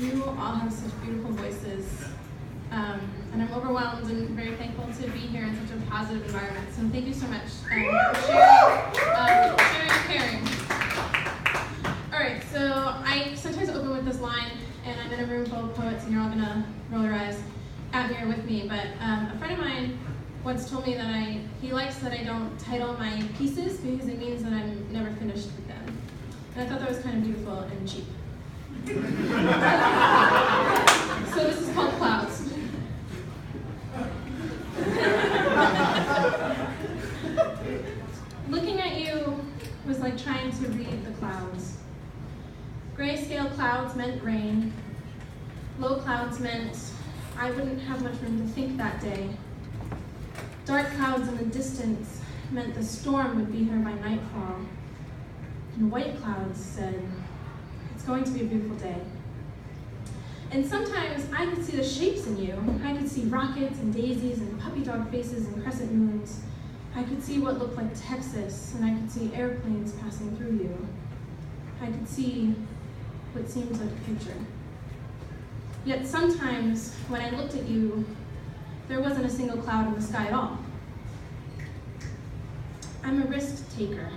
You all have such beautiful voices, and I'm overwhelmed and very thankful to be here in such a positive environment. So thank you so much for sharing and caring. All right, so I sometimes open with this line, and I'm in a room full of poets, and you're all gonna roll your eyes at me or with me. But a friend of mine once told me that he likes that I don't title my pieces because it means that I'm never finished with them. And I thought that was kind of beautiful and cheap. So this is called Clouds. Looking at you was like trying to read the clouds. Grayscale clouds meant rain. Low clouds meant I wouldn't have much room to think that day. Dark clouds in the distance meant the storm would be here by nightfall. And white clouds said, it's going to be a beautiful day. And sometimes I could see the shapes in you. I could see rockets and daisies and puppy dog faces and crescent moons. I could see what looked like Texas, and I could see airplanes passing through you. I could see what seemed like a picture. Yet sometimes when I looked at you, there wasn't a single cloud in the sky at all. I'm a risk taker.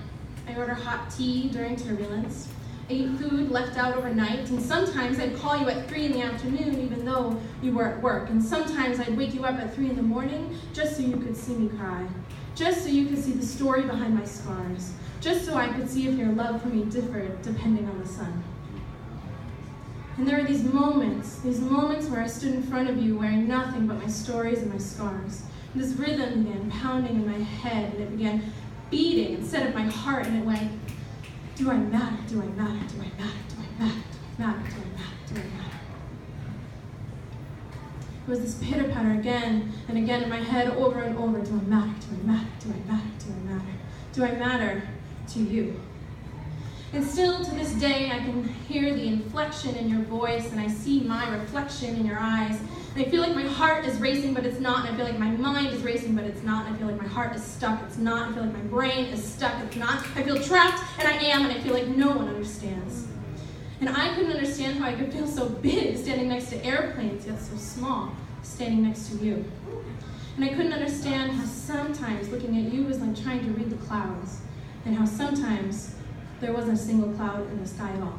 I order hot tea during turbulence. I eat food left out overnight, and sometimes I'd call you at 3 in the afternoon even though you were at work. And sometimes I'd wake you up at 3 in the morning just so you could see me cry, just so you could see the story behind my scars, just so I could see if your love for me differed depending on the sun. And there were these moments where I stood in front of you wearing nothing but my stories and my scars. And this rhythm began pounding in my head, and it began beating instead of my heart, and it went, do I matter, do I matter, do I matter, do I matter, do I matter, do I matter, do I matter? It was this pitter-patter again and again in my head over and over, do I matter, do I matter, do I matter, do I matter, do I matter to you? And still to this day, I can hear the inflection in your voice, and I see my reflection in your eyes. And I feel like my heart is racing, but it's not. And I feel like my mind is racing, but it's not. And I feel like my heart is stuck, it's not. I feel like my brain is stuck, it's not. I feel trapped, and I am, and I feel like no one understands. And I couldn't understand how I could feel so big standing next to airplanes, yet so small standing next to you. And I couldn't understand how sometimes looking at you was like trying to read the clouds, and how sometimes there wasn't a single cloud in the sky at all.